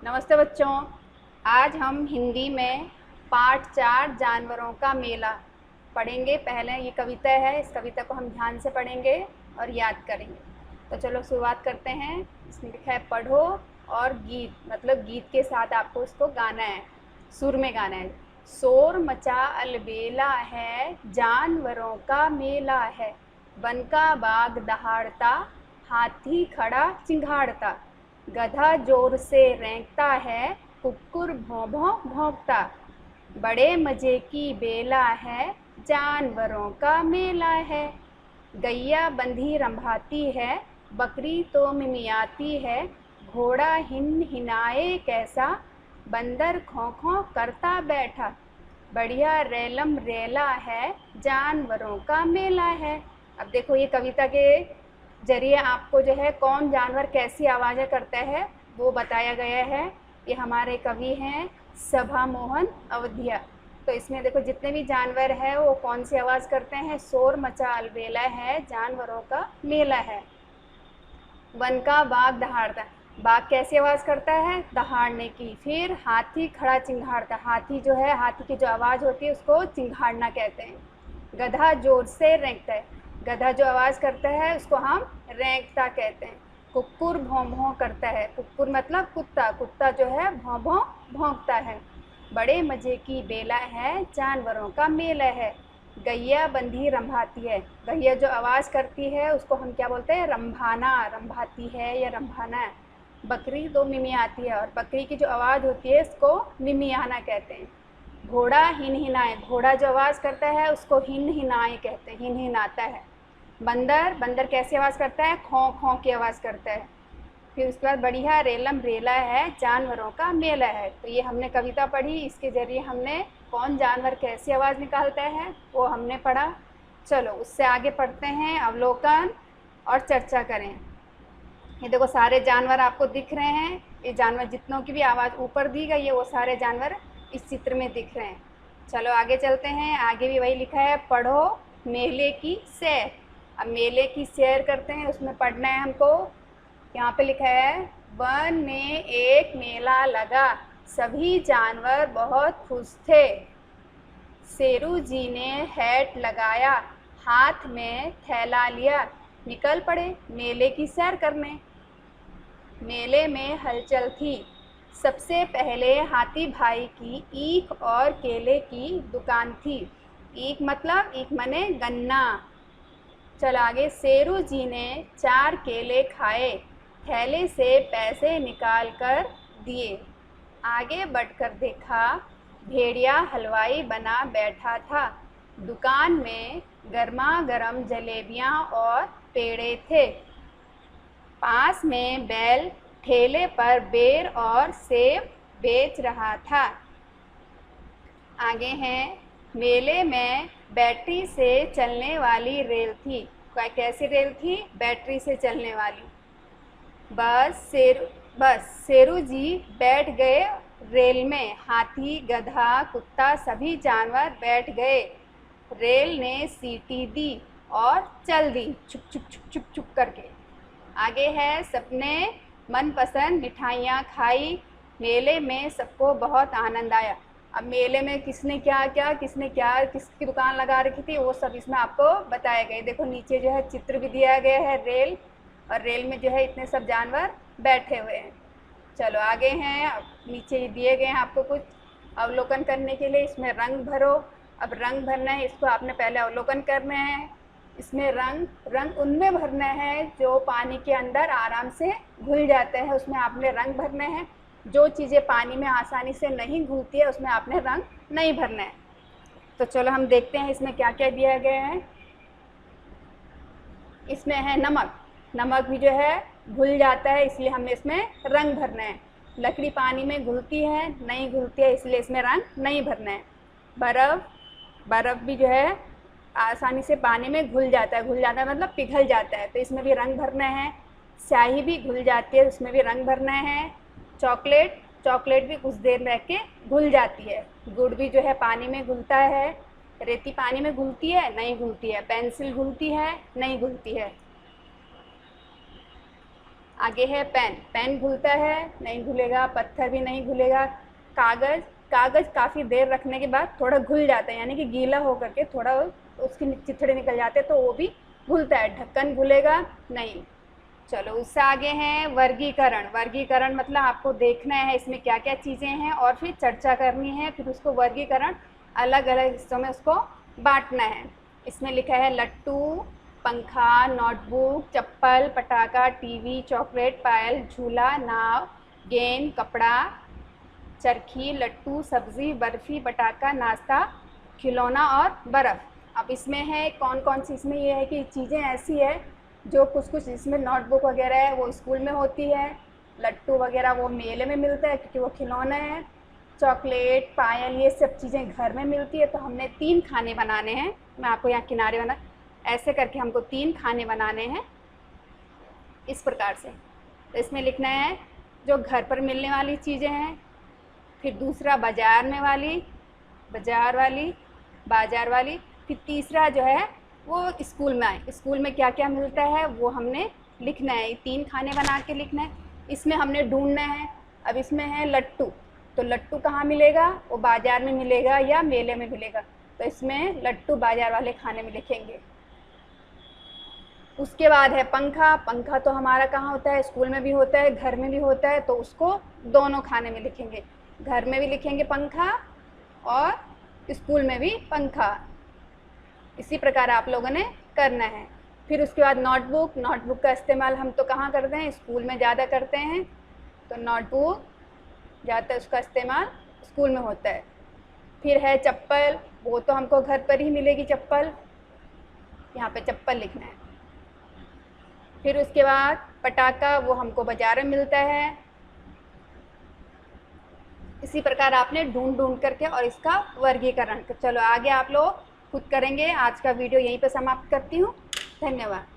नमस्ते बच्चों। आज हम हिंदी में पाठ 4 जानवरों का मेला पढ़ेंगे। पहले ये कविता है, इस कविता को हम ध्यान से पढ़ेंगे और याद करेंगे। तो चलो शुरुआत करते हैं। इसमें लिखा है पढ़ो और गीत, मतलब गीत के साथ आपको इसको गाना है, सुर में गाना है। शोर मचा अलबेला है, जानवरों का मेला है। वन का बाघ दहाड़ता, हाथी खड़ा चिंघाड़ता। गधा जोर से रेंकता है, कुक्कुर भौं भौं भौंकता। बड़े मजे की बेला है, जानवरों का मेला है। गैया बंधी रंभाती है, बकरी तो मिमियाती है। घोड़ा हिन हिनाए कैसा, बंदर खौं खौं करता बैठा। बढ़िया रेलम रेला है, जानवरों का मेला है। अब देखो ये कविता के जरिए आपको जो है कौन जानवर कैसी आवाज़ें करता है वो बताया गया है। ये हमारे कवि हैं सभा मोहन अवधिया। तो इसमें देखो जितने भी जानवर है वो कौन सी आवाज़ करते हैं। शोर मचा अलबेला है, जानवरों का मेला है। वन का बाघ दहाड़ता, बाघ कैसी आवाज़ करता है, दहाड़ने की। फिर हाथी खड़ा चिंघाड़ता, हाथी जो है, हाथी की जो आवाज़ होती है उसको चिंघाड़ना कहते हैं। गधा जोर से रेंकता है, गधा जो आवाज़ करता है उसको हम रेंकता कहते हैं। कुक्कुर भौं भौं करता है, कुक्कुर मतलब कुत्ता, कुत्ता जो है भौं भौं भौंकता है। बड़े मज़े की बेला है, जानवरों का मेला है। गैया बंधी रंभाती है, गैया जो आवाज़ करती है उसको हम क्या बोलते हैं, रंभाना, रंभाती है या रंभाना है। बकरी तो मिमियाती है, और बकरी की जो आवाज़ होती है इसको मिमियाना कहते हैं। घोड़ा हिन हिनाए, घोड़ा जो आवाज़ करता है उसको हिन हिनाए कहते हैं, हिन हिनाता है। बंदर, बंदर कैसी आवाज़ करता है, खौं खौं की आवाज़ करता है। फिर उसके बाद बढ़िया रेलम रेला है, जानवरों का मेला है। तो ये हमने कविता पढ़ी, इसके ज़रिए हमने कौन जानवर कैसी आवाज़ निकालता है वो हमने पढ़ा। चलो उससे आगे पढ़ते हैं, अवलोकन और चर्चा करें। ये देखो सारे जानवर आपको दिख रहे हैं, ये जानवर जितनों की भी आवाज़ ऊपर दी गई है वो सारे जानवर इस चित्र में दिख रहे हैं। चलो आगे चलते हैं, आगे भी वही लिखा है पढ़ो मेले की सैर। अब मेले की सैर करते हैं, उसमें पढ़ना है हमको। यहाँ पे लिखा है वन में एक मेला लगा, सभी जानवर बहुत खुश थे। शेरू जी ने हैट लगाया, हाथ में थैला लिया, निकल पड़े मेले की सैर करने। मेले में हलचल थी, सबसे पहले हाथी भाई की ईख और केले की दुकान थी। ईख मतलब, ईख मने गन्ना। चल आगे, शेरू जी ने 4 केले खाए, थैले से पैसे निकाल कर दिए। आगे बढ़कर देखा, भेड़िया हलवाई बना बैठा था, दुकान में गर्मा गर्म जलेबियाँ और पेड़े थे। पास में बैल ठेले पर बेर और सेब बेच रहा था। आगे हैं, मेले में बैटरी से चलने वाली रेल थी। कैसी रेल थी, बैटरी से चलने वाली। बस शेरू जी बैठ गए रेल में, हाथी गधा कुत्ता सभी जानवर बैठ गए। रेल ने सीटी दी और चल दी, छुक छुक छुक छुक छुक करके। आगे है, सबने मनपसंद मिठाइयाँ खाई, मेले में सबको बहुत आनंद आया। अब मेले में किसने क्या क्या, किसकी दुकान लगा रखी थी वो सब इसमें आपको बताया गया। देखो नीचे जो है चित्र भी दिया गया है रेल, और रेल में जो है इतने सब जानवर बैठे हुए हैं। चलो आगे हैं, अब नीचे दिए गए हैं आपको कुछ अवलोकन करने के लिए। इसमें रंग भरो। अब रंग भरना है, इसको आपने पहले अवलोकन करना है। इसमें रंग उनमें भरना है जो पानी के अंदर आराम से घुल जाते हैं, उसमें आपने रंग भरना है। जो चीज़ें पानी में आसानी से नहीं घुलती है उसमें आपने रंग नहीं भरना है। तो चलो हम देखते हैं इसमें क्या क्या दिया गया है। इसमें है नमक, नमक भी जो है घुल जाता है इसलिए हमें इसमें रंग भरना है। लकड़ी पानी में घुलती है, नहीं घुलती है इसलिए इसमें रंग नहीं भरना है। बर्फ़ भी जो है आसानी से पानी में घुल जाता है मतलब पिघल जाता है, तो इसमें भी रंग भरना है। स्याही भी घुल जाती है, उसमें भी रंग भरना है। चॉकलेट भी कुछ देर रह के घुल जाती है। गुड़ भी जो है पानी में घुलता है। रेती पानी में घुलती है, नहीं घुलती है। पेंसिल घुलती है, नहीं घुलती है। आगे है पेन, पेन घुलता है? नहीं घुलेगा। पत्थर भी नहीं घुलेगा। कागज़, कागज़ काफ़ी देर रखने के बाद थोड़ा घुल जाता है, यानी कि गीला हो करके थोड़ा उसके चिथड़े निकल जाते हैं, तो वो भी घुलता है। ढक्कन घुलेगा? नहीं। चलो उससे आगे हैं वर्गीकरण। वर्गीकरण मतलब आपको देखना है इसमें क्या क्या चीज़ें हैं और फिर चर्चा करनी है, फिर उसको वर्गीकरण अलग अलग हिस्सों में उसको बांटना है। इसमें लिखा है लट्टू, पंखा, नोटबुक, चप्पल, पटाखा, टीवी, चॉकलेट, पायल, झूला, नाव, गेंद, कपड़ा, चरखी, लट्टू, सब्ज़ी, बर्फ़ी, पटाखा, नाश्ता, खिलौना और बर्फ़। अब इसमें है कौन कौन सी, इसमें ये है कि चीज़ें ऐसी है जो कुछ कुछ इसमें नोटबुक वगैरह है वो स्कूल में होती है, लट्टू वगैरह वो मेले में मिलता है क्योंकि वो खिलौना है, चॉकलेट, पायल, ये सब चीज़ें घर में मिलती है। तो हमने 3 खाने बनाने हैं। मैं आपको यहाँ किनारे बना ऐसे करके हमको 3 खाने बनाने हैं इस प्रकार से। तो इसमें लिखना है जो घर पर मिलने वाली चीज़ें हैं, फिर दूसरा बाज़ार में वाली, बाज़ार वाली, बाज़ार वाली, फिर तीसरा जो है वो स्कूल में आए, स्कूल में क्या क्या मिलता है वो हमने लिखना है। 3 खाने बना के लिखना है। इसमें हमने ढूंढना है। अब इसमें है लट्टू, तो लट्टू कहाँ मिलेगा? वो बाज़ार में मिलेगा या मेले में मिलेगा, तो इसमें लट्टू बाज़ार वाले खाने में लिखेंगे। उसके बाद है पंखा। पंखा तो हमारा कहाँ होता है? स्कूल में भी होता है, घर में भी होता है, तो उसको दोनों खाने में लिखेंगे। घर में भी लिखेंगे पंखा और स्कूल में भी पंखा। इसी प्रकार आप लोगों ने करना है। फिर उसके बाद नोटबुक। नोटबुक का इस्तेमाल हम तो कहाँ करते हैं? स्कूल में ज़्यादा करते हैं, तो नोटबुक ज़्यादातर उसका इस्तेमाल स्कूल में होता है। फिर है चप्पल, वो तो हमको घर पर ही मिलेगी चप्पल, यहाँ पे चप्पल लिखना है। फिर उसके बाद पटाखा, वो हमको बाज़ार में मिलता है। इसी प्रकार आपने ढूंढ ढूंढ करके और इसका वर्गीकरण। चलो आगे आप लोग खुद करेंगे। आज का वीडियो यहीं पर समाप्त करती हूँ। धन्यवाद।